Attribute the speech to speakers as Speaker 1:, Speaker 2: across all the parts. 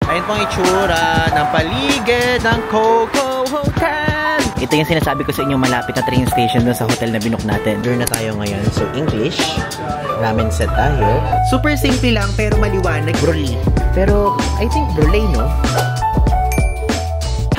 Speaker 1: Ayun pong itsura ng paligid ng Coco Hotel. Ito yung sinasabi ko sa inyo, malapit na train station dun sa hotel na binook natin. Doon na tayo ngayon. So, English. Ramen set tayo. Super simple lang, pero maliwanag. Broly. Pero, I think broly, no?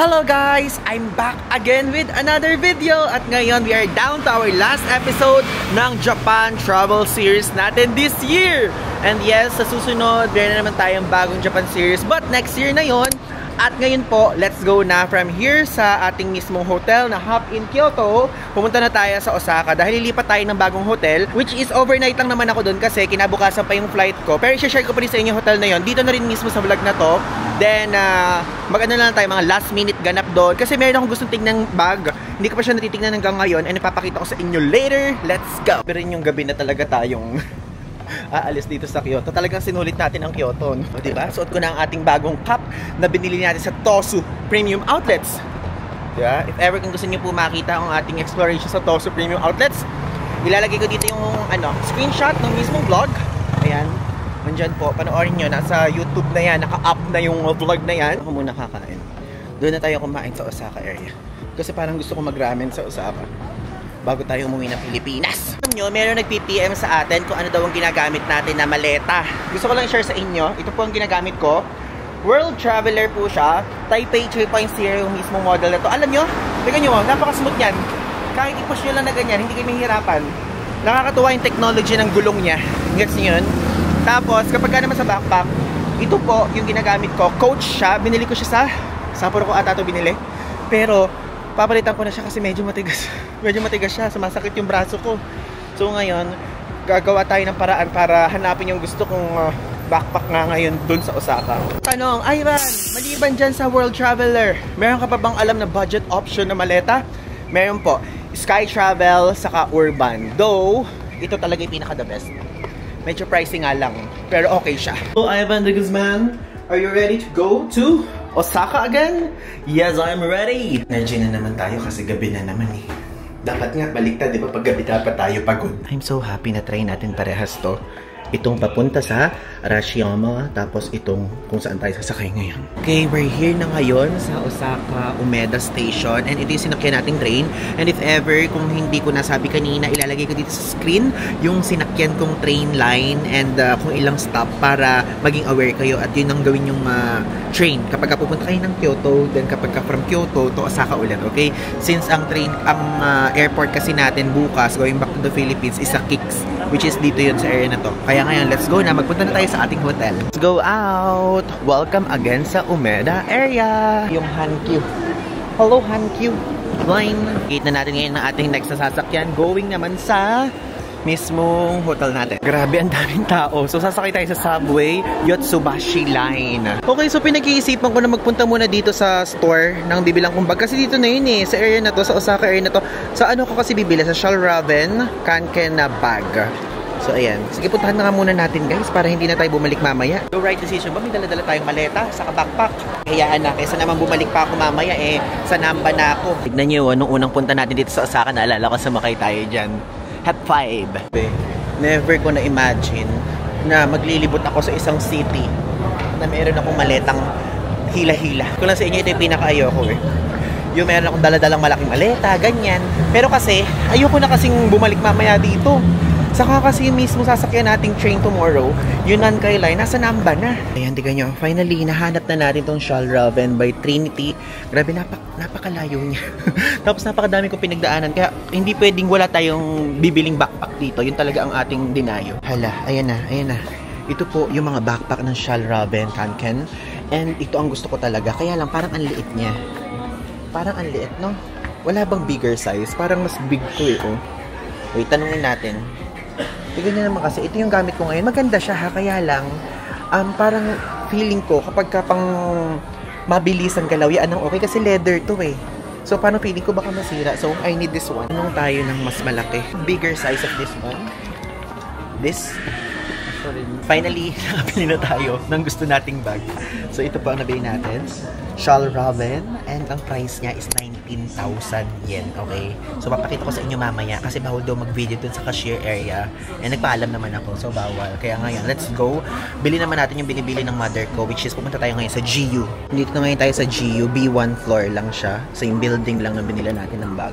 Speaker 1: Hello guys! I'm back again with another video. At ngayon, we are down to our last episode ng Japan Travel Series natin this year. And yes, sa susunod, meron na naman tayong bagong Japan Series. But next year na yon. At ngayon po, let's go na from here sa ating mismong hotel na Hop in Kyoto. Pumunta na tayo sa Osaka dahil lilipat tayo ng bagong hotel, which is overnight lang naman ako doon kasi kinabukasan pa yung flight ko. Pero i-share ko pa rin sa inyo hotel na yon. Dito na rin mismo sa vlog na to. Then, mag-ano na lang tayo, mga last minute ganap doon. Kasi meron akong gustong tignan bag. Hindi ko pa siya natitignan hanggang ngayon. And ipapakita ko sa inyo later. Let's go! Pero yung gabi na talaga tayong aalis dito sa Kyoto. Talagang sinulit natin ang Kyoto, no? Diba? Suot ko na ang ating bagong cup na binili natin sa Tosu Premium Outlets. Diba? If ever kung gusto niyo po makita ang ating exploration sa Tosu Premium Outlets, ilalagay ko dito yung screenshot ng mismong vlog. Ayan. Nandyan po. Panoorin nyo. Nasa YouTube na yan. Naka-up na yung vlog na yan. Ako muna kakain. Doon na tayo kumain sa Osaka area. Kasi parang gusto ko mag-ramen sa Osaka bago tayo umuwi ng Pilipinas. Alam nyo, meron nag-PPM sa atin kung ano daw ang ginagamit natin na maleta. Gusto ko lang i-share sa inyo. Ito po ang ginagamit ko. World Traveler po siya. Taipei 3.0 yung mismong model na to. Alam nyo, tignan nyo, napaka-smooth yan. Kahit i-push nyo lang na ganyan, hindi kayo mahihirapan. Nakakatuwa yung technology ng gulong niya. Gets nyo yun? Tapos, kapag ka naman sa backpack, ito po yung ginagamit ko. Coach siya. Binili ko siya sa Sapporo ko ata ito binili. Pero, papalitan ko na siya kasi medyo matigas. Medyo matigas siya. Sumasakit yung braso ko. So ngayon, gagawa tayo ng paraan para hanapin yung gusto kong backpack nga ngayon dun sa Osaka. Tanong, Ivan, maliban dyan sa World Traveler, meron ka pa bang alam na budget option na maleta? Meron po. Sky Travel, saka Urban. Though, ito talaga yung pinaka the best. Medyo pricey nga lang. Pero okay siya. So, Ivan de Guzman, are you ready to go to Osaka again? Yes, I'm ready! Energy na naman tayo kasi gabi na naman eh. Dapat nga baliktad, di ba? Pag gabi dapat tayo pagod. I'm so happy na try natin parehas to. Itong papunta sa Arashiyama, tapos itong kung saan tayo sasakay ngayon. Okay, we're here na ngayon sa Osaka Umeda Station. And ito yung sinakyan nating train. And if ever, kung hindi ko nasabi kanina, ilalagay ko dito sa screen yung sinakyan kong train line and kung ilang stop para maging aware kayo. At yun ang gawin yung train. Kapag pupunta kayo ng Kyoto, then kapag from Kyoto to Osaka ulit, okay? Since ang airport kasi natin bukas, going back to the Philippines, is sa Kix, which is dito yun sa area na to. Kaya ngayon, let's go na. Magpunta na tayo sa ating hotel. Let's go out! Welcome again sa Umeda area. Yung Hankyu. Hello, Hankyu. Line. Gate na natin ngayon ng ating next na sasakyan. Going naman sa mismong hotel natin. Grabe, ang daming tao. So, sasakay tayo sa subway Yotsubashi Line. Okay, so pinag-iisipan ko na magpunta muna dito sa store ng bibilang kong bag. Kasi dito na yun eh. Sa area na to, sa Osaka area na to. Sa ano ko kasi bibili? Sa Fjallraven Kanken na bag. So, ayan. Sige, puntahan na nga muna natin, guys, para hindi na tayo bumalik mamaya. So, right decision ba? May dala-dala tayong maleta, saka backpack. Hayaan na. Kaysa naman bumalik pa ako mamaya, eh, sa Namba na ako. Tignan nyo, nung unang punta natin dito sa Osaka, naalala ko sumakay tayo dyan. Hep 5. Never ko na-imagine na maglilibot ako sa isang city na meron akong maletang hila-hila. Kung lang sa inyo, ito yung pinaka-ayoko eh. Yung meron akong dala-dalang malaking maleta, ganyan. Pero kasi, ayoko na kasing bumalik mamaya dito. Saka kasi yung mismo sasakyan nating train tomorrow, yung Nankai Line, nasa Namba na. Ayan, tignan nyo. Finally, nahanap na natin tong Fjallraven by Trinity. Grabe, napakalayo niya. Tapos napakadami kong pinagdaanan. Kaya hindi pwedeng wala tayong bibiling backpack dito. Yun talaga ang ating dinayo. Hala, ayan na, ayan na. Ito po yung mga backpack ng Fjallraven Kanken. And ito ang gusto ko talaga. Kaya lang, parang ang liit niya. Parang ang liit, no? Wala bang bigger size? Parang mas big to eh, oh. Wait, tanungin natin. Tignan nyo naman kasi, ito yung gamit ko ngayon. Maganda siya ha, kaya lang, parang feeling ko, kapag ka pang mabilisan galaw, yan ang okay kasi leather to eh. So, paano feeling ko baka masira? So, I need this one. Anong tayo ng mas malaki? Bigger size of this one. This. So, Finally, nakabili na tayo ng gusto nating bag. So ito po ang nabili natin. Shawl Raven. And ang price niya is 19,000 yen. Okay? So papakita ko sa inyo mamaya kasi bawal daw mag-video dun sa cashier area. And nagpaalam naman ako. So bawal. Kaya ngayon, let's go. Bili naman natin yung binibili ng mother ko, which is pupunta tayo ngayon sa GU. Dito na ngayon tayo sa GU. B1 floor lang siya. So yung building lang na binila natin ng bag.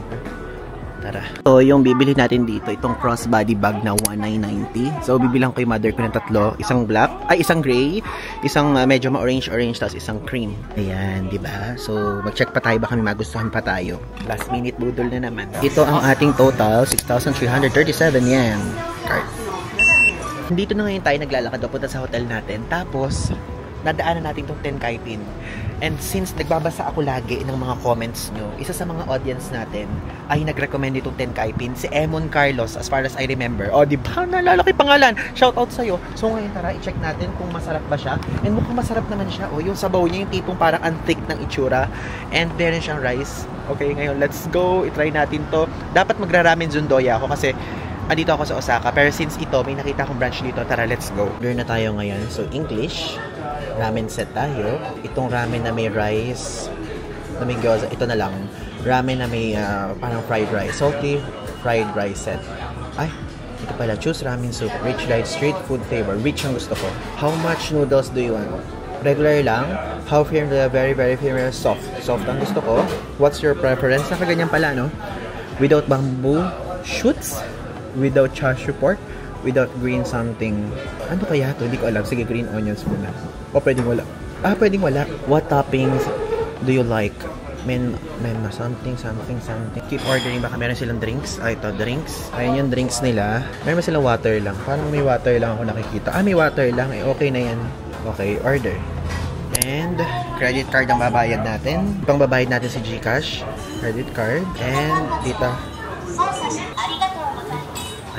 Speaker 1: Tara. So, yung bibili natin dito, itong crossbody bag na 1990. So, bibilang ko yung mother ko ng tatlo. Isang black, isang gray, isang medyo ma-orange-orange, tapos isang cream. Ayan, di ba? So, mag-check pa tayo, baka may magustuhan pa tayo. Last minute budol na naman. Ito ang ating total, 6,337 yen. Card. Dito na ngayon tayo naglalakad punta sa hotel natin. Tapos, nadaanan natin itong Tenkaipin. And since nagbabasa ako lagi ng mga comments nyo, isa sa mga audience natin ay nag-recommend itong Tenkaipin, si Emon Carlos, as far as I remember. O, di ba? Naalala ko yung pangalan. Shoutout sa'yo. So, ngayon tara, i-check natin kung masarap ba siya. And mukhang masarap naman siya. O, yung sabaw niya, yung tipong parang antik ng itsura. And meron siyang rice. Okay, ngayon, let's go. I-try natin to. Dapat magra-ramen Zundoya ako kasi andito ako sa Osaka. Pero since ito, may nakita akong branch dito. Tara, let's go. Order na tayo ngayon. So, English. Ramen set tayo. Itong ramen na may rice, na may gyoza. Ito na lang. Ramen na may parang fried rice. Salty fried rice set. Ay, ito pala. Choose ramen soup. Rich light street food flavor. Rich ang gusto ko. How much noodles do you want? Regular lang. How firm the very firm soft. Soft ang gusto ko. What's your preference? Nakaganyan pala, no? Without bamboo shoots. Without chashu pork. Without green something. Ano kaya to? Hindi ko alam. Sige, green onions muna. O pwedeng wala. Pwedeng wala. What toppings do you like? Men something. Keep ordering. Baka meron silang drinks. Ito, drinks. Ayan yung drinks nila. Meron silang water lang. Parang may water lang ako nakikita. May water lang. Okay na yan. Okay, order. And credit card ang babayad natin. Pang babayad natin si GCash. Credit card. And dito.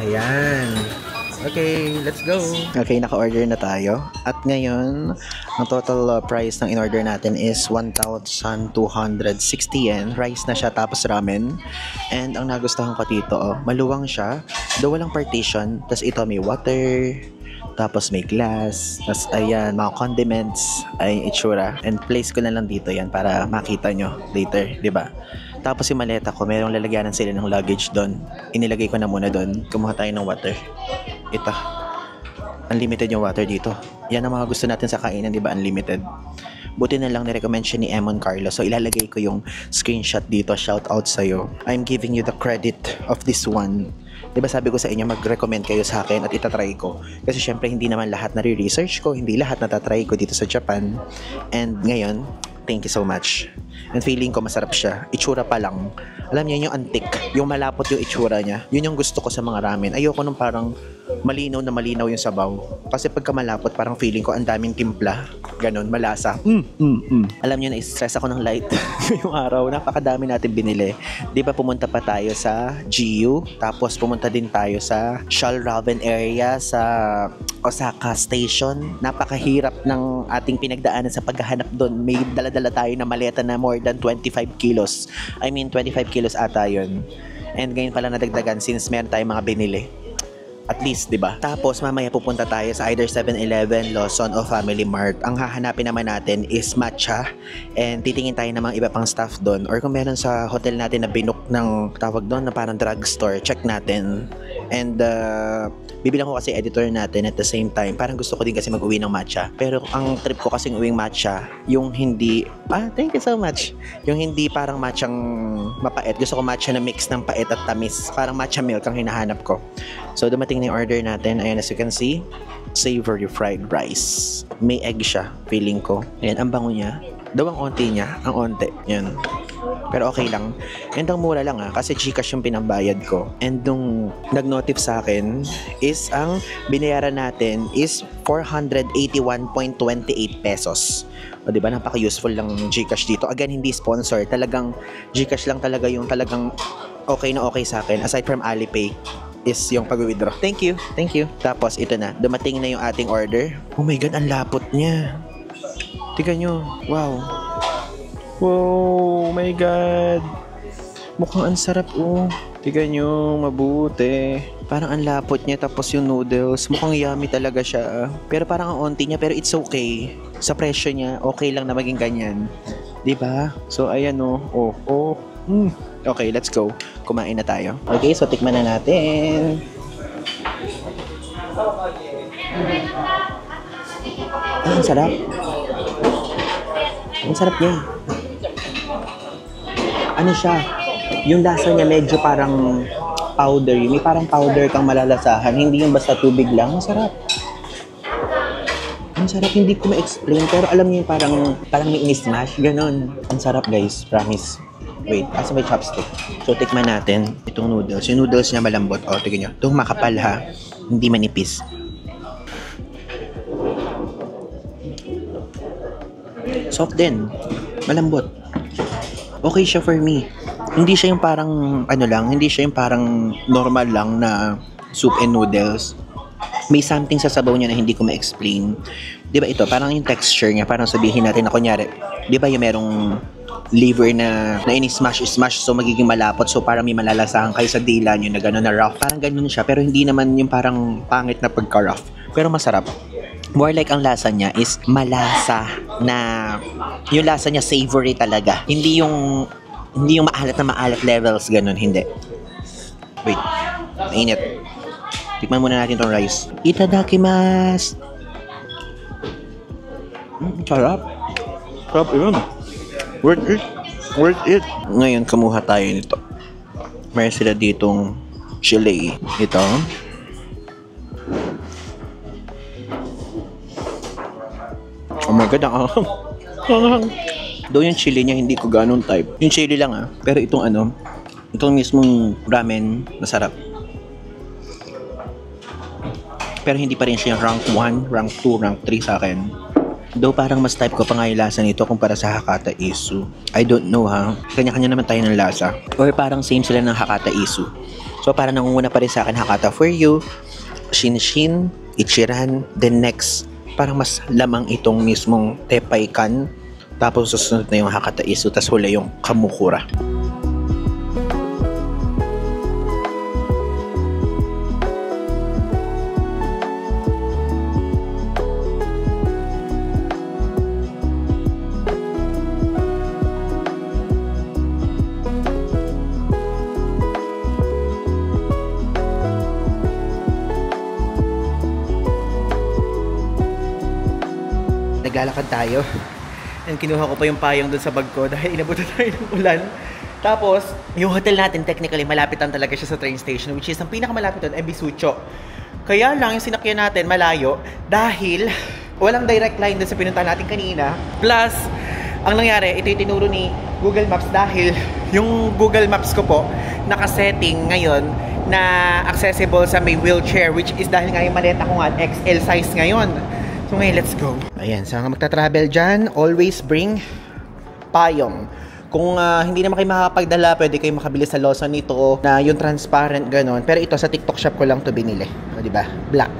Speaker 1: Ayan. Okay, let's go. Okay, naka-order na tayo. At ngayon, ang total price ng in-order natin is 1,260 yen. Rice na siya, tapos ramen. And ang nagustuhan ko dito, maluwang siya. Though walang partition. Tapos ito may water. Tapos may glass. Tapos ayan, mga condiments. Ay itsura. And place ko na lang dito yan para makita nyo later, diba? Tapos yung maleta ko, merong lalagyanan sila ng luggage doon. Inilagay ko na muna doon. Kumuha tayo ng water. Ito. Unlimited yung water dito. Yan ang mga gusto natin sa kainan, di ba? Unlimited. Buti na lang ni-recommend siya ni Emon Carlos. So, ilalagay ko yung screenshot dito. Shout out sa'yo. I'm giving you the credit of this one. Di ba sabi ko sa inyo, mag-recommend kayo sa akin at itatry ko. Kasi syempre, hindi naman lahat na-research ko. Hindi lahat natatry ko dito sa Japan. And ngayon, thank you so much. And feeling ko masarap siya. Itsura pa lang. Alam niyo yung antik. Yung malapot yung itsura niya. Yun yung gusto ko sa mga ramen. Ayoko nung parang malinaw na malinaw yung sabaw. Kasi pagka malapot, parang feeling ko ang daming timpla. Ganon, malasa. Alam niyo na stress ako ng light ngayong araw. Napakadami natin binili. Di ba pumunta pa tayo sa GU? Tapos pumunta din tayo sa Shawl Raven area sa Osaka Station. Napakahirap ng ating pinagdaanan sa paghahanap doon. May dala-dala tayo na maleta na more than 25 kilos. I mean, 25 kilos ata yun. And ngayon pala nadagdagan since meron tayong mga binili. At least, di ba? Tapos, mamaya pupunta tayo sa either 7-Eleven, Lawson, o Family Mart. Ang hahanapin naman natin is matcha. And titingin tayo ng mga iba pang stuff doon. Or kung meron sa hotel natin na binook ng tawag doon na parang drugstore, check natin. And, bibilang ko kasi editor natin at the same time. Parang gusto ko din kasi mag-uwi ng matcha. Pero ang trip ko kasing uwing matcha, yung hindi, thank you so much. Yung hindi parang matchang mapait. Gusto ko matcha na mix ng pait at tamis. Parang matcha milk ang hinahanap ko. So, dumating na yung order natin. Ayan, as you can see, savory fried rice. May egg siya, feeling ko. Ayan, ang bango niya. Daw ang onti niya, ang onti. Yan. Pero okay lang. And ang mura lang kasi GCash yung pinambayad ko. And nung nag-notif sa akin is ang binayaran natin is 481.28 pesos. O diba, napaka-useful lang GCash dito. Again, hindi sponsor. Talagang GCash lang talaga yung talagang okay na okay sa akin. Aside from Alipay is yung pag-withdraw. Thank you. Thank you. Tapos ito na. Dumating na yung ating order. Oh my God, ang lapot niya. Tignan nyo. Wow. Wow, my God. Mukhang ang sarap, oh. Tignan nyo, mabuti. Parang ang lapot niya, tapos yung noodles, mukhang yummy talaga siya. Pero parang ang onti niya, pero it's okay. Sa presyo niya, okay lang na maging ganyan. Diba? So, ayan o. Okay, let's go. Kumain na tayo. Okay, so tikman na natin. Ang sarap. Ang sarap niya. Ano siya? Yung lasa niya medyo parang powdery. May parang powder kang malalasahan. Hindi yung basta tubig lang. Ang sarap. Ang sarap. Hindi ko ma-explain. Pero alam niyo yung parang may in-smash. Ganon. Ang sarap guys. Promise. Wait. Asa may chopstick. So, tikman natin itong noodles. Yung noodles niya malambot. O, tignan nyo. Itong makapal ha. Hindi manipis. Soft din. Malambot. Okay siya for me. Hindi siya yung parang hindi siya yung parang normal lang na soup and noodles. May something sa sabaw niya na hindi ko ma-explain. 'Di ba ito, parang yung texture niya, parang sabihin natin na kunyari, 'di ba yung merong liver na ini-smash so magiging malapot, so parang may malalasahan kayo sa dila niyo na gano'n na rough. Parang gano'n siya, pero hindi naman yung parang pangit na pagka-rough. Pero masarap. More like ang lasa niya is malasa na yung lasa niya savory talaga. Hindi yung maalat levels, ganun, hindi. Wait, mainit. Tikman muna natin tong rice. Itadakimasu! Sarap. Sarap yun. Worth it. Ngayon, kamuha tayo nito. Meron sila ditong chili. Ito. Oh my God, Doon yung chili niya, hindi ko ganun type. Yung chili lang Pero itong mismong ramen, masarap. Pero hindi pa rin siya rank 1, rank 2, rank 3 sa akin. Though parang mas type ko pa nga yung lasa nito kumpara sa Hakata Isu. I don't know Kanya-kanya naman tayo ng lasa. Or parang same sila ng Hakata Isu. So parang nangunguna pa rin sa akin Hakata For You, Shinshin, Ichiran, then next parang mas lamang itong mismong Tepaikan. Tapos susunod na yung Hakata Isu, tas huli yung Kamukura. Naglalakad tayo. And kinuha ko pa yung payong dun sa bag ko dahil inabutan tayo ng ulan. Tapos, yung hotel natin technically malapitan talaga siya sa train station, which is ang pinakamalapit doon ay Bisucho. Kaya lang yung sinakyan natin malayo dahil walang direct line dun sa pinuntahan natin kanina. Plus, ang nangyari, ito yung tinuro ni Google Maps dahil yung Google Maps ko po nakasetting ngayon na accessible sa may wheelchair, which is dahil nga yung maleta ko nga XL size ngayon. So ngayon, let's go. Ayan, sa mga magta-travel dyan, always bring payong. Kung hindi naman kayo makakapagdala, pwede kayo makabili sa Lawson nito na yung transparent ganon. Pero ito sa TikTok shop ko lang to binili. O, diba? Black.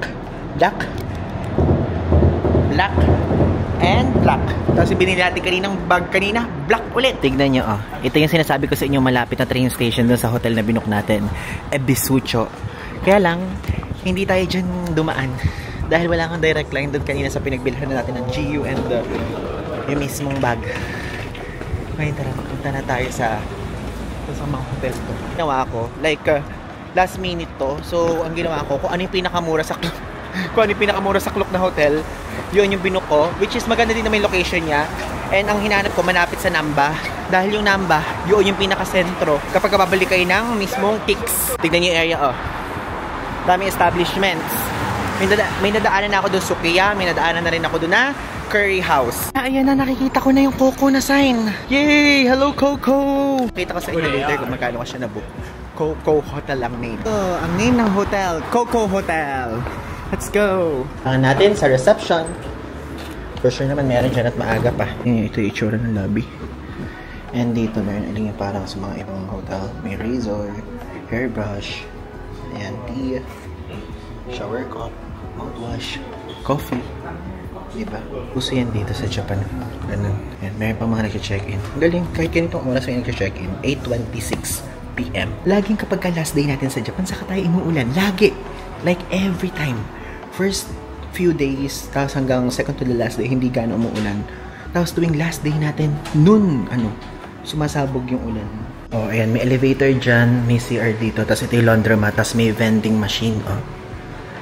Speaker 1: And black. Tapos yung binili natin kaninang bag kanina, black ulit. Tignan nyo, ito yung sinasabi ko sa inyo, malapit na train station dun sa hotel na binook natin. Bisucho. Kaya lang, hindi tayo dyan dumaan. Dahil wala kang direct line doon kanina sa pinagbilhan na natin ng GU and yung mismong bag. Ngayon tara, magpunta na tayo sa mga hotel to. Ginawa ako, like last minute to. So ang ginawa ko, kung ano yung pinakamura sa Klook na hotel, yun yung binook ko. Which is maganda din naman yung location niya. And ang hinanap ko, manapit sa Namba. Dahil yung Namba, yun yung pinakasentro. Kapag babalik kayo ng mismong Kicks. Tignan niyo yung area, daming establishments. May nadaanan na ako doon Sukiya, may nadaanan na rin ako doon na Curry House. Ayan na, nakikita ko na yung Coco na sign. Yay! Hello, Coco! Kita ko sa inyo later kung magkano ka siya na-book. Coco Hotel ang name. Ang name ng hotel, Coco Hotel. Let's go! Ang natin sa reception. For sure naman meron dyan at maaga pa. Ito yung itsura ng lobby. And dito meron yung parang sa mga ibang hotel. May razor, hairbrush, ayan, tea, shower cup, mouthwash, coffee. Diba? Uso yan dito sa Japan. Ganun. Ayan, meron pa mga nag-check-in. Galing, kahit ganitong oras may nag-check-in. 8:26 PM. Laging kapag ka last day natin sa Japan, saka tayo inuulan. Lagi. Like every time. First few days, tapos hanggang second to the last day, hindi gaano umuulan. Tapos tuwing last day natin, nun, sumasabog yung ulan. Oh, ayan, may elevator dyan, may CR dito, tapos ito yung laundromat, tapos may vending machine, oh.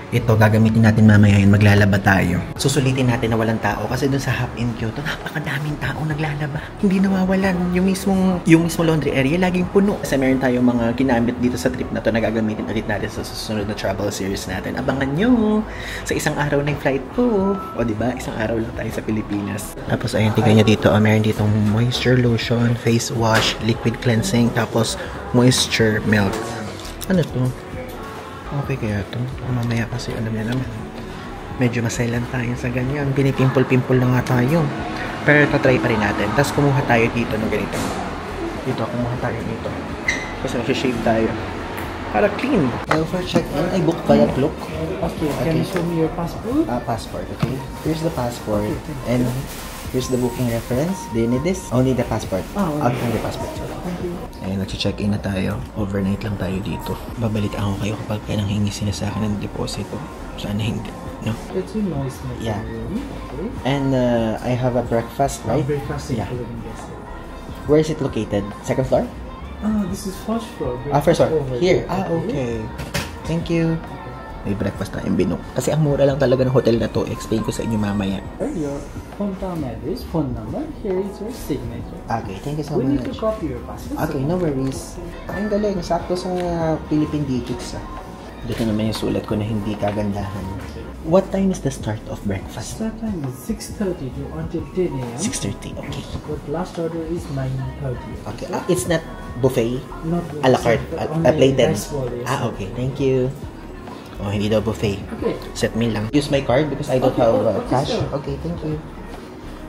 Speaker 1: Ito, gagamitin natin mamaya yun, maglalaba tayo. Susulitin natin na walang tao kasi dun sa Hop in Kyoto, napakadaming tao naglalaba. Hindi nawawalan. Yung mismo laundry area, laging puno. Kasi meron tayong mga ginamit dito sa trip na to na gagamitin ulit natin sa susunod na travel series natin. Abangan nyo sa isang araw na yung flight ko. O diba, isang araw lang tayo sa Pilipinas. Tapos ayun, tignan nyo dito, meron ditong moisture lotion, face wash, liquid cleansing, tapos moisture milk. Ano to? Okay kaya ito. Mamaya kasi alam niya naman. Medyo masailan tayo sa ganyan. Pinipimple-pimple lang nga tayo. Pero ito try pa rin natin. Tapos kumuha tayo dito ng ganito. Dito, kumuha tayo dito. Kasi shave tayo. Para clean. For check-in, I booked via Klook.
Speaker 2: Okay, can you show me your passport?
Speaker 1: Passport, okay. Here's the passport. And here's the booking reference. Do you need this? Only the passport.
Speaker 2: Okay.
Speaker 1: The passport.
Speaker 2: Thank you.
Speaker 1: Ayun, nag-check-in na tayo. Overnight lang tayo dito. Babalitaan ko kayo kapag nanghingi sila sa akin ng deposito. Sana hindi. No?
Speaker 2: It's a nice room.
Speaker 1: Yeah.
Speaker 2: Okay.
Speaker 1: And I have a breakfast, right?
Speaker 2: Breakfast
Speaker 1: Yeah.
Speaker 2: including this.
Speaker 1: Where is it located? Second floor?
Speaker 2: This is first floor.
Speaker 1: First floor.
Speaker 2: Over
Speaker 1: Here.
Speaker 2: there.
Speaker 1: Okay. Thank you. May breakfast tayong binok. Kasi ang mura lang talaga ng hotel na to. Explain ko sa inyo mamaya.
Speaker 2: Your hometown address, phone number, here is your signature.
Speaker 1: Okay, thank you so
Speaker 2: We need to
Speaker 1: much.
Speaker 2: copy your passport.
Speaker 1: Okay, no worries. Ang galing. Sakto sa Philippine digits. Dito naman yung sulat ko na hindi kagandahan. What time is the start of breakfast?
Speaker 2: Start time is 6:30 to until 10 a.m.
Speaker 1: 6:30. Okay.
Speaker 2: But last order is 9:30.
Speaker 1: Okay. It's not buffet?
Speaker 2: Not
Speaker 1: A la carte? Plated?
Speaker 2: rice bowl, yes.
Speaker 1: Okay. Thank you. Oh, hindi daw buffet.
Speaker 2: Okay.
Speaker 1: Set meal lang. Use my card because I don't have cash.
Speaker 2: sure.
Speaker 1: Okay, thank you.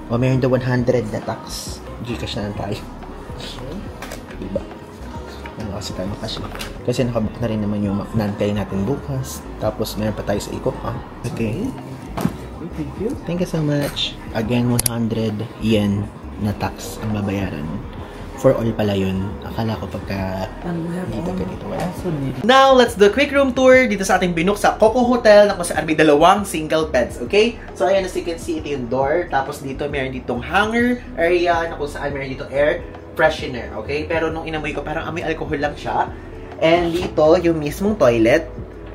Speaker 1: Oh, meron daw 100 na tax. Gcash na lang tayo. Diba? Ano kasi tayo makash. Kasi nakabook na rin naman yung naantay natin bukas. Tapos meron pa tayo sa ikot. Okay.
Speaker 2: Thank you.
Speaker 1: Thank you so much. Again, 100 yen na tax ang babayaran. For all pala yun. Akala ko pagka dito ganito wala. Now, let's do a quick room tour dito sa ating binook sa Coco Hotel na kung saan may 2 single beds, okay? So, ayan, as you can see, ito yung door. Tapos dito, meron ditong hanger area na kung saan meron ditong air freshener, okay? Pero nung inamoy ko, parang amoy alcohol lang siya. And dito, yung mismong toilet.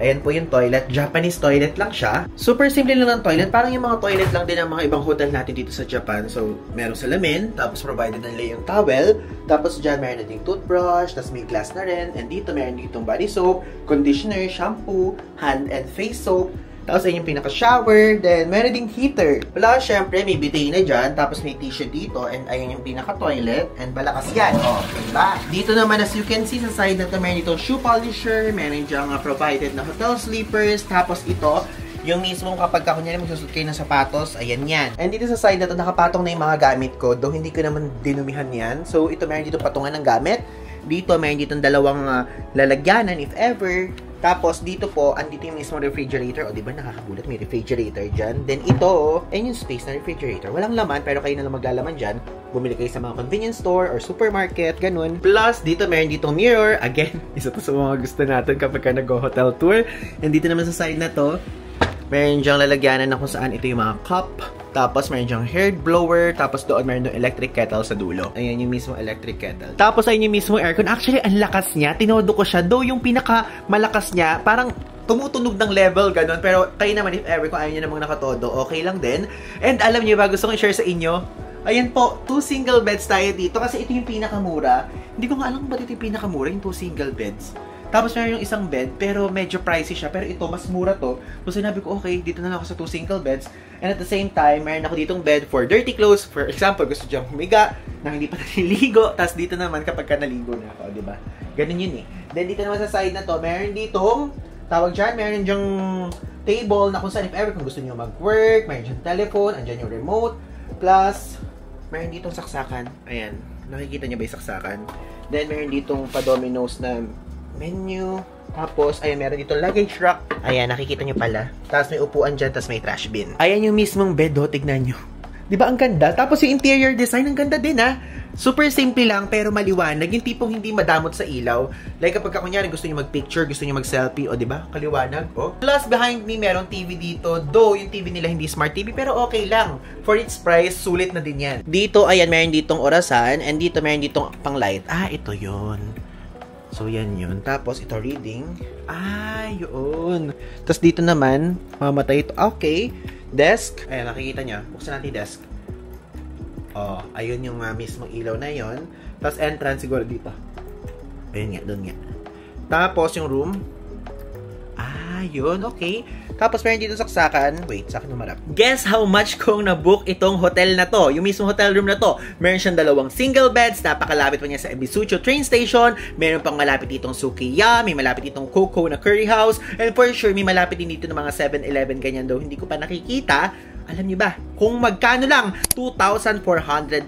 Speaker 1: Ayan po yung toilet. Japanese toilet lang siya. Super simple lang ng toilet. Parang yung mga toilet lang din ng mga ibang hotel natin dito sa Japan. So, merong salamin. Tapos, provided na nila yung towel. Tapos, dyan meron natin toothbrush. Tapos, may glass na rin. And dito, meron ditong body soap, conditioner, shampoo, hand and face soap. Tapos, ayun yung pinaka-shower. Then, meron ding heater. Wala, syempre, may bidet na dyan. Tapos, may tissue dito. And, ayun yung pinaka-toilet. And, balakas yan. O, diba? Dito naman, as you can see, sa side na ito, meron ditong shoe polisher. Meron dyan provided na hotel sleepers. Tapos, ito, yung mismong kapag kunyari magsusot kayo ng sapatos, ayan yan. And dito sa side na ito, nakapatong na yung mga gamit ko. Though, hindi ko naman dinumihan yan. So, ito, meron dito patungan ng gamit. Dito, meron dito dalawang lalagyanan, if ever. Tapos, dito po, andito yung mismo refrigerator. O, diba, nakakagulat, may refrigerator dyan. Then, ito, ayun yung space na refrigerator. Walang laman, pero kayo na lang maglalaman dyan. Bumili kayo sa mga convenience store or supermarket, ganun. Plus, dito, meron ditong mirror. Again, isa to sa mga gusto natin kapag ka nag-hotel tour. And dito naman sa side na to, meron dyang lalagyanan na kung saan ito yung mga cup. Tapos, meron dyang hair blower. Tapos, doon meron yung electric kettle sa dulo. Ayan yung mismo electric kettle. Tapos, ayun yung mismo aircon. Actually, ang lakas niya. Tinodo ko siya. Though, yung pinaka-malakas niya, parang tumutunog ng level, ganun. Pero, kayo naman, if ever, kung ayaw nyo namang nakatodo, okay lang din. And, alam nyo ba, gusto kong i-share sa inyo, ayan po, 2 single beds tayo dito. Kasi ito yung pinakamura. Hindi ko nga alam ba't ito yung pinakamura, yung 2 single beds. Tapos meron yung isang bed, pero medyo pricey siya. Pero ito, mas mura to. So sinabi ko, okay, dito na lang ako sa 2 single beds. And at the same time, meron ako ditong bed for dirty clothes. For example, gusto diyang humiga, na hindi pa naliligo. Tapos dito naman, kapag ka naligo na ako, diba? Ganun yun eh. Then dito naman sa side na to, meron ditong, tawag dyan, meron dyang table na kung saan if ever, kung gusto niyo mag-work, meron dyang telephone, andyan yung remote. Plus, meron ditong saksakan. Ayan, nakikita niyo ba yung saksakan? Then meron ditong pa-Domino's na menu. Tapos, ayan, meron dito luggage rack. Ayan, nakikita nyo pala. Tapos may upuan dyan, tapos may trash bin. Ayan yung mismong bed, tignan nyo. Diba ang ganda? Tapos yung interior design, ang ganda din, ha? Super simple lang pero maliwanag. Yung tipong hindi madamot sa ilaw. Like kapag kunyari gusto niyo mag-picture, gusto niyo mag-selfie, o 'di ba? Kaliwanag, oh. Plus behind me meron TV dito. Though yung TV nila hindi smart TV pero okay lang. For its price, sulit na din 'yan. Dito ayan meron ditong orasan and dito meron ditong pang light. Ah, ito 'yon. So yan 'yun. Tapos ito reading. Ah, 'yun. Tapos dito naman, mamatay ito. Okay. Desk. Ayan, nakikita niyo. Buksan natin yung desk. Oh, ayun yung mismong ilaw na yon. Tapos entrance siguro dito. Ayun nga, doon nga. Tapos yung room. Ah, yun, okay. Tapos meron dito saksakan. Wait, sa akin umarap. Guess how much kong na-book itong hotel na to? Yung mismong hotel room na to. Meron siyang 2 single beds. Napakalapit pa niya sa Ebisucho train station. Meron pang malapit ditong Sukiya. May malapit ditong Coco na curry house. And for sure, may malapit din dito ng mga 7-Eleven ganyan daw. Hindi ko pa nakikita. Alam niyo ba, kung magkano lang, 2,400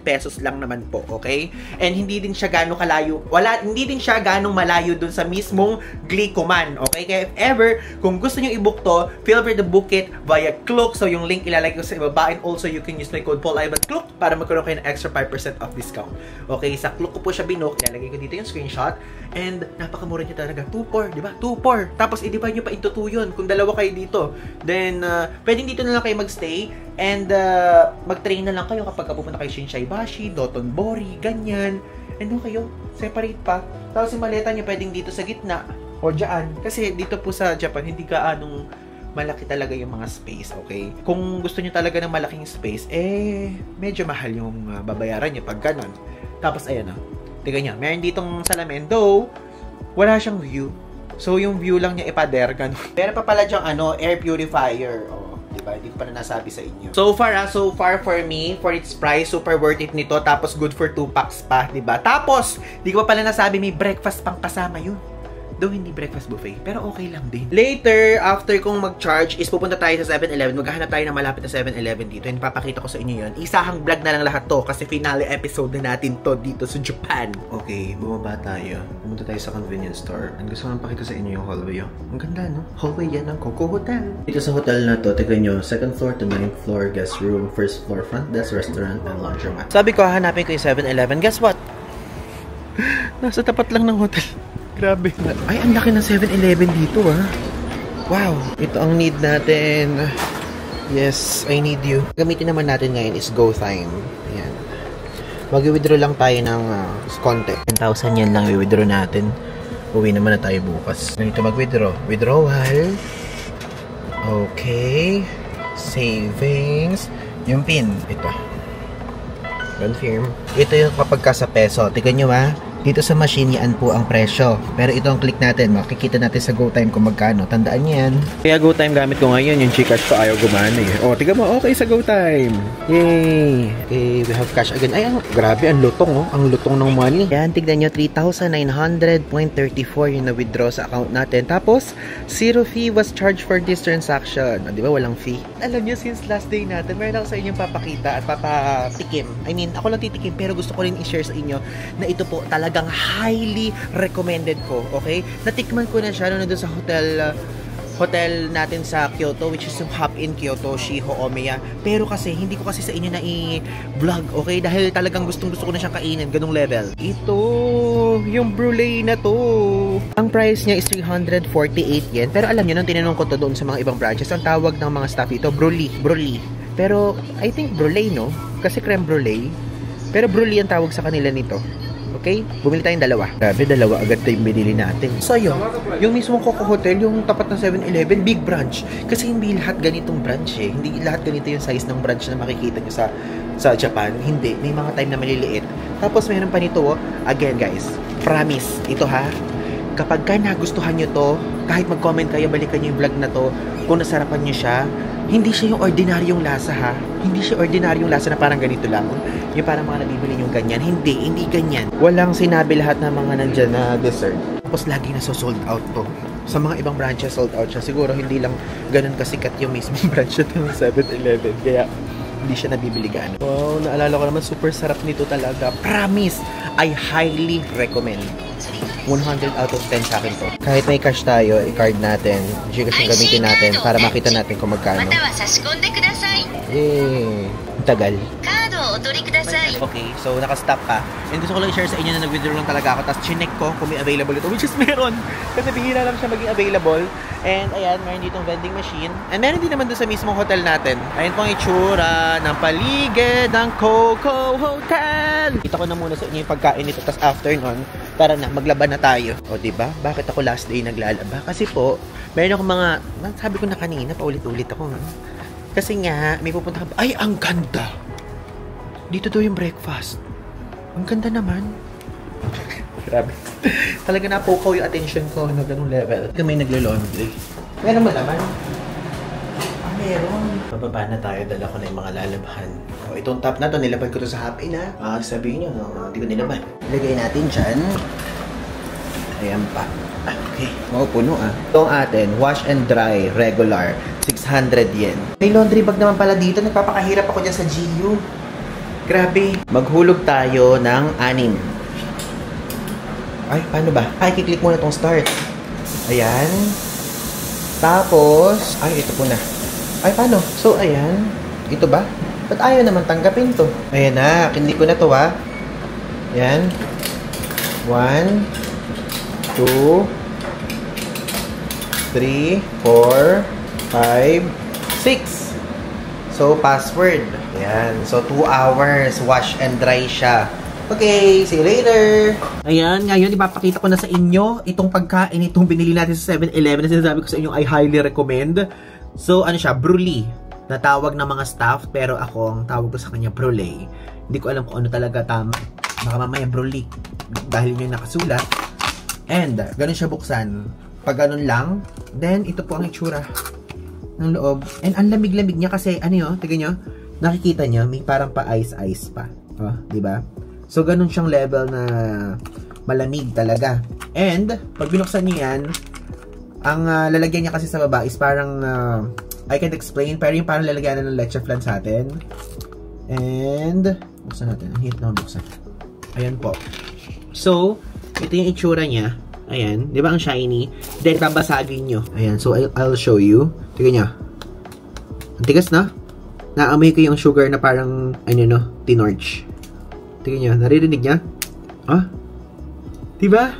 Speaker 1: pesos lang naman po, okay? And hindi din siya ganong kalayo, hindi din siya ganong malayo dun sa mismong Glicoman, okay? Kaya if ever, kung gusto niyo i-book to, feel free to book it via Klook. So yung link ilalagay ko sa ibaba and also you can use my code PaulIvanKlook para magkaroon kayo ng extra 5% off discount. Okay, sa Klook ko po siya binook, ilalagay ko dito yung screenshot and napakamura niya talaga, 2,400, di ba? 2,400. Tapos i-divide niyo pa into 2 yun, kung dalawa kayo dito. Then, pwedeng dito na lang kayo magstay. And mag-train na lang kayo kapag pupunta kayo Shinsaibashi, Dotonbori, ganyan. And doon kayo, separate pa. Tapos yung maleta nyo pwedeng dito sa gitna o dyan. Kasi dito po sa Japan, hindi gaanong malaki talaga yung mga space, okay? Kung gusto nyo talaga ng malaking space, medyo mahal yung babayaran nyo pag ganon. Tapos ayan o, tignan nyo, meron ditong salamin. Though, wala siyang view. So yung view lang niya ipader, ganon. Meron pa pala dyang air purifier, diba? Hindi ko pa na nasabi sa inyo. So far for me, for its price, super worth it nito. Tapos good for 2 packs pa, diba? Tapos, hindi ko pa pala nasabi may breakfast pang kasama yun. Though hindi breakfast buffet, pero okay lang din. Later, after kong mag-charge, is pupunta tayo sa 7-Eleven. Maghahanap tayo ng malapit na 7-Eleven dito. And papakita ko sa inyo yun. Isahang vlog na lang lahat to kasi finale episode na natin to dito sa Japan. Okay, bumaba tayo. Pumunta tayo sa convenience store. And gusto ko lang pakita sa inyo yung hallway. Ang ganda, no? Hallway yan ng Coco Hotel. Dito sa hotel na to, tignan nyo, 2nd floor to 9th floor, guest room, 1st floor, front desk, restaurant, and laundromat. Sabi ko, hanapin ko yung 7-Eleven. Guess what? Nasa tapat lang ng hotel. Grabe. Ay, ang laki ng 7-Eleven dito, ah. Wow. Ito ang need natin. Yes, I need you. Gamitin naman natin ngayon is GoTime. Ayan. Mag-withdraw lang tayo ng konti. 10,000 yan lang i-withdraw natin. Uwi naman na tayo bukas. Ganito mag-withdraw. Withdrawal. Okay. Savings. Yung PIN. Ito. Confirm. Ito yung kapag ka sa peso. Tignan nyo, ha. Dito sa machine, yan po ang presyo. Pero ito ang click natin. Makikita natin sa GoTime kung magkano. Tandaan yan. Kaya GoTime gamit ko ngayon. Yung Gcash ko ayaw gumana eh. O, tignan mo. Okay sa GoTime. Yay! Okay, we have cash again. Ay, grabe. Ang lutong, oh. Ang lutong ng money. Yan, tignan nyo. 3,900.34 yung na-withdraw sa account natin. Tapos, 0 fee was charged for this transaction. O, di ba? Walang fee. Alam nyo, since last day natin, meron ako sa inyong papakita at papatikim. I mean, ako lang titikim, pero gusto ko rin i-share sa inyo na ito po talagang highly recommended ko, okay? Natikman ko na siya nung nandun sa hotel natin sa Kyoto, which is yung Hop in Kyoto, Shiho Omiya. Pero kasi, hindi ko kasi sa inyo na i-vlog, okay? Dahil talagang gustong-gusto ko na siyang kainin, ganung level. Ito, yung brulee na to. Ang price niya is 348 yen. Pero alam niyo, nung tinanong ko to doon sa mga ibang branches, ang tawag ng mga staff ito, brulee. Pero, I think brulee, no? Kasi creme brulee. Pero brulee ang tawag sa kanila nito. Okay? Bumili tayong dalawa. Grabe, dalawa agad tayong binili natin. So yun, yung mismong Coco Hotel, yung tapat ng 7-Eleven, big branch. Kasi hindi lahat ganitong branch eh. Hindi lahat ganito yung size ng branch na makikita nyo sa Japan. Hindi. May mga time na maliliit. Tapos meron pa nito, again guys, promise, ito ha, kapag ka nagustuhan nyo to, kahit mag-comment kayo, balikan nyo yung vlog na to, kung nasarapan nyo siya, hindi siya yung ordinaryong lasa ha. Hindi siya ordinaryong lasa na parang ganito lang. Yung parang mga nabibili yung ganyan. Hindi ganyan. Walang sinabi lahat ng mga nandyan na dessert. Tapos lagi na sold out to. Sa mga ibang branches, sold out siya. Siguro hindi lang ganun kasikat yung mismong branch ng 7-Eleven. Kaya hindi siya nabibili gaano. Wow, naalala ko naman, super sarap nito talaga. Promise! I highly recommend. 100 out of 10 sa akin to. Kahit may cash tayo, i-card natin, Gcash yung gamitin natin para makita natin kung magkano. Yay! Tagal. Okay, so naka-stop ka. And gusto ko lang i-share sa inyo na nag-withdraw lang talaga ako. Tapos chinek ko kung may available ito, which is meron. Kasi bihira lang siya maging available. And ayan, meron ditong vending machine. And meron din naman doon sa mismong hotel natin. Ayan po ang itsura ng paligid ng Coco Hotel. Kita ko na muna sa inyo yung pagkain nito. Tapos after nun, tara na, maglaban na tayo. O diba? Bakit ako last day naglalaba? Kasi po, meron akong mga, sabi ko na kanina, paulit-ulit ako. Kasi nga, may pupunta ka, ay, ang ganda! Dito daw yung breakfast. Ang ganda naman. Grabe. Talaga napukaw yung attention ko na ganung level. May naglo-laundry. Meron ba naman? Meron. Pababa na tayo. Dala ko na yung mga lalabahan. O, itong top na to, nilaban ko to sa Happy na. Sabihin nyo, no? Di ko nilaban. Ilagay natin dyan. Ayan pa. Okay. Wow, puno Ito ang atin, wash and dry, regular. 600 yen. May laundry bag naman pala dito. Nagpapakahirap ako dyan sa GU. Grabe. Maghulog tayo ng 6. Ay, paano ba? Ay, kiklik muna itong start. Ayan. Tapos, ay, ito po na. Ay, paano? So, ayan. Ito ba? Ba't ayaw naman tanggapin to? Ayan na. Kindi ko na to, Ayan. 1, 2, 3, 4, 5, 6. So, password. Ayan. So, 2 hours. Wash and dry siya. Okay, see you later! Ayan, ngayon ipapakita ko na sa inyo itong pagkain, itong binili natin sa 7-Eleven na sinasabi ko sa inyo I highly recommend. So, ano siya? Brulee. Natawag ng mga staff, pero ako ang tawag ko sa kanya brulee. Hindi ko alam kung ano talaga tama. Baka mamaya brulee. Dahil yun yung nakasulat. And, ganun siya buksan. Pag ganun lang, then ito po ang itsura ng loob. And ang lamig-lamig niya kasi, ano yun, tignan nyo, nakikita nyo, may parang pa-ice-ice pa. Oh, diba? So, ganun siyang level na malamig talaga. And, pag binuksan nyo yan, ang lalagyan niya kasi sa baba is parang, I can't explain, pero yung parang lalagyan na ng leche flan sa atin. And, buksan natin. Ang hit na buksan. Ayan po. So, ito yung itsura niya. Ayan. Di ba ang shiny? Then, babasagin nyo. Ayan. So, I'll show you. Tignan nyo. Ang tigas na. Naamoy ko yung sugar na parang, ano no, tinorch. Tignan nyo. Naririnig niya? Ah? Diba?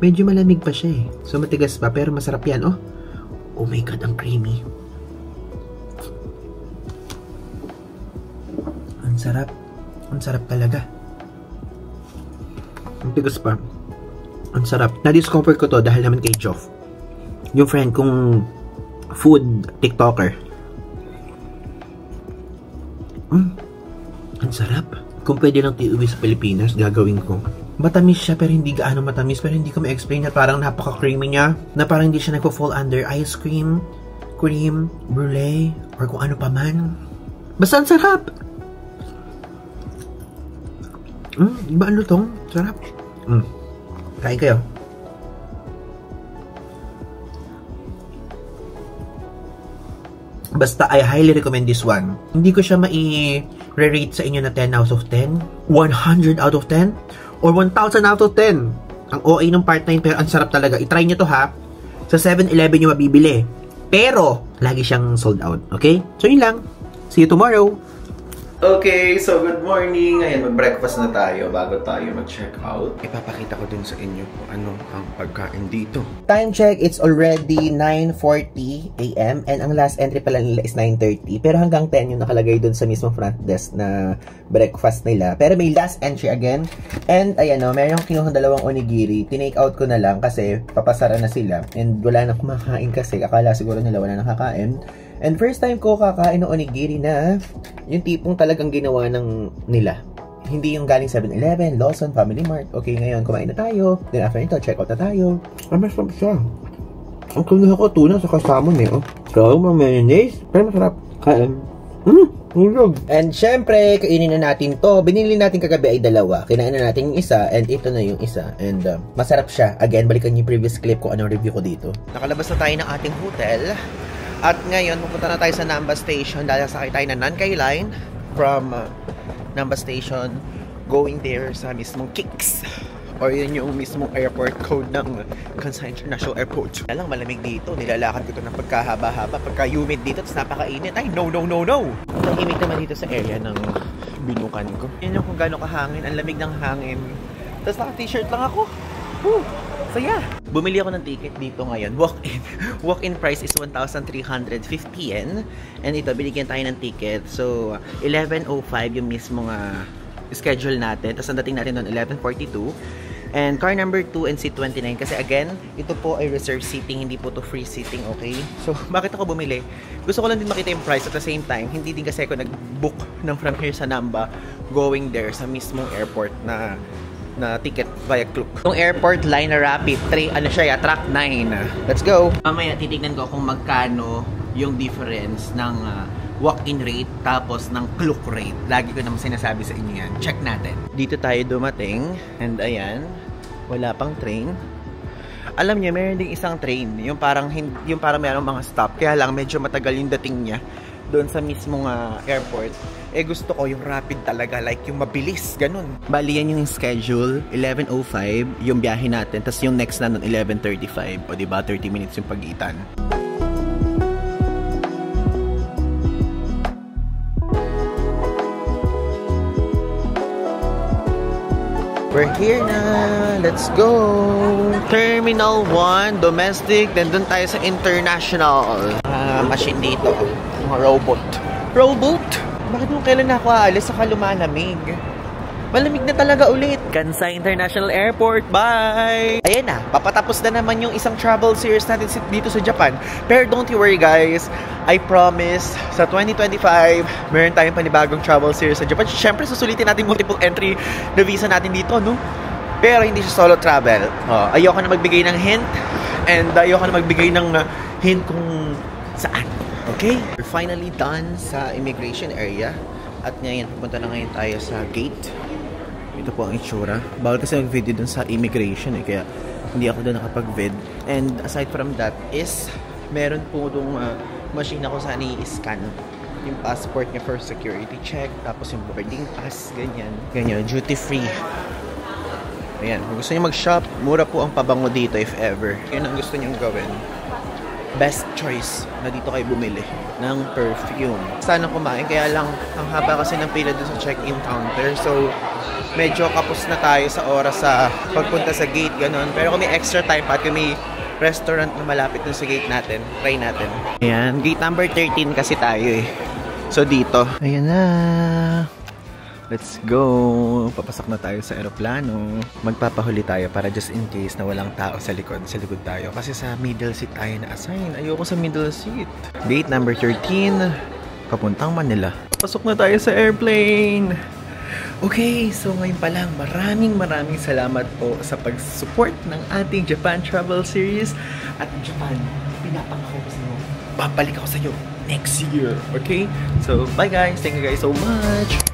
Speaker 1: Medyo malamig pa siya eh. So, matigas pa. Pero masarap yan, oh. Oh my God, ang creamy. Ang sarap. Ang sarap talaga. Ang tigas pa. Ang sarap. Na-discover ko to dahil naman kay Joff. Yung friend kong food TikToker. Ang sarap. Kung pwede lang tiuwi sa Pilipinas, gagawin ko. Matamis siya pero hindi gaano matamis. Pero hindi ko ma-explain na parang napaka-creamy niya. Na parang hindi siya nagpo-fall under ice cream, cream, brulee, or kung ano pa man. Basta ang sarap! Iba ano tong? Sarap. Kain kayo. Basta, I highly recommend this one. Hindi ko siya mai-rate sa inyo na 10 out of 10, 100 out of 10, or 1,000 out of 10. Ang OA ng part 9, pero ang sarap talaga. I-try nyo to ha. Sa 7-Eleven nyo mabibili. Pero, lagi siyang sold out. Okay? So, yun lang. See you tomorrow. Okay, so good morning. Ngayon, mag-breakfast na tayo bago tayo mag-check out. Ipapakita ko din sa inyo kung ano ang pagkain dito. Time check, it's already 9:40 AM and ang last entry pala nila is 9:30. Pero hanggang 10 yung nakalagay dun sa mismong front desk na breakfast nila. Pero may last entry again. And ayan o, meron akong kinuhang 2 onigiri. Tinake out ko na lang kasi papasara na sila. And wala na kumakain kasi. Akala siguro nila wala nang kakain. And first time ko kakain ng onigiri na yung tipong talagang ginawa ng nila. Hindi yung galing 7-Eleven, Lawson, Family Mart. Okay, ngayon kumain na tayo. Then after nito, check out na tayo. Masarap siya. Ang kunuha ko tuna sa kasamon eh. Oh. So, mga mayonnaise. Pero masarap. Kain. Hulog. And syempre, kainin na natin to. Binili natin kagabi ay 2. Kinain na natin yung isa and ito na yung isa. And masarap siya. Again, balikan yung previous clip kung anong review ko dito. Nakalabas na tayo ng ating hotel. At ngayon, pupunta na tayo sa Namba Station dahil sakay tayo na Nankai Line from Namba Station going there sa mismong Kicks. Or yun yung mismong airport code ng Kansai International Airport. Kaya lang malamig dito. Nilalakad ko ito ng pagkahaba-haba. Pagka-humid dito, tapos napakainit. Ay, no! Tahimik naman dito sa area ng binukan ko. Yan yung kung gaano kahangin. Ang lamig ng hangin. Tapos naka-t-shirt lang ako. Woo! Saya! Bumili ako ng ticket dito ngayon. Walk-in. Walk-in price is 1,350 yen. And ito, binigyan tayo ng ticket. So, 11:05 yung mismong schedule natin. Tapos ang dating natin doon, 11:42. And car number 2 and seat 29. Kasi again, ito po ay reserved seating. Hindi po to free seating, okay? So, bakit ako bumili? Gusto ko lang din makita yung price at the same time. Hindi din kasi ako nag-book ng from here sa Namba going there sa mismong airport na ticket via Klook. Yung airport line na rapid, track 9. Let's go! Mamaya titignan ko kung magkano yung difference ng walk-in rate tapos ng Klook rate. Lagi ko naman sinasabi sa inyo yan. Check natin. Dito tayo dumating and ayan, wala pang train. Alam niyo, meron ding isang train, yung parang mayroong mga stop. Kaya lang medyo matagal yung dating niya doon sa mismong airport. Eh gusto ko yung rapid talaga, like yung mabilis, ganun. Bali yan yung schedule, 11:05 yung biyahe natin, tapos yung next na nun 11:35. O diba, 30 minutes yung pagitan. We're here na! Let's go! Terminal 1, domestic, then dun tayo sa international. Machine dito. Mga robot. Robot? Bakit nung kailan na ako aalis saka lumalamig? Malamig na talaga ulit. Kansai International Airport. Bye! Ayan na, papatapos na naman yung isang travel series natin dito sa Japan. Pero don't you worry guys, I promise, sa 2025, meron tayong panibagong travel series sa Japan. Siyempre, susulitin natin multiple entry na visa natin dito, no? Pero hindi siya solo travel. Ayoko na magbigay ng hint, and ayoko na magbigay ng hint kung saan. Okay? We're finally done sa immigration area. At ngayon, pupunta na ngayon tayo sa gate. Ito po ang itsura. Bawal kasi mag-video dun sa immigration kaya hindi ako dun nakapag-vid. And aside from that is, meron po dong machine ako saan i-scan yung passport niya for security check. Tapos yung boarding pass, ganyan. Ganyan, duty free. Ayan, kung gusto niyo mag-shop, mura po ang pabango dito if ever. Yun ang gusto niyong gawin. Best choice na dito kayo bumili ng perfume. Sana kumain, kaya lang ang haba kasi ng pila dun sa check-in counter. So, medyo kapos na tayo sa oras sa pagpunta sa gate, ganun. Pero kung may extra time pa at kung may restaurant na malapit dun sa gate natin, try natin. Ayan, gate number 13 kasi tayo eh. So, dito. Ayan na. Let's go! Papasok na tayo sa aeroplano. Magpapahuli tayo para just in case na walang tao sa likod. Sa likod tayo. Kasi sa middle seat tayo na-assign. Ayoko sa middle seat. Gate number 13. Papuntang Manila. Pasok na tayo sa airplane! Okay, so ngayon pa lang, maraming salamat po sa pag-support ng ating Japan Travel Series. At Japan, pinapangako ko sa inyo, babalik ako sa iyo next year. Okay? So, bye guys! Thank you guys so much!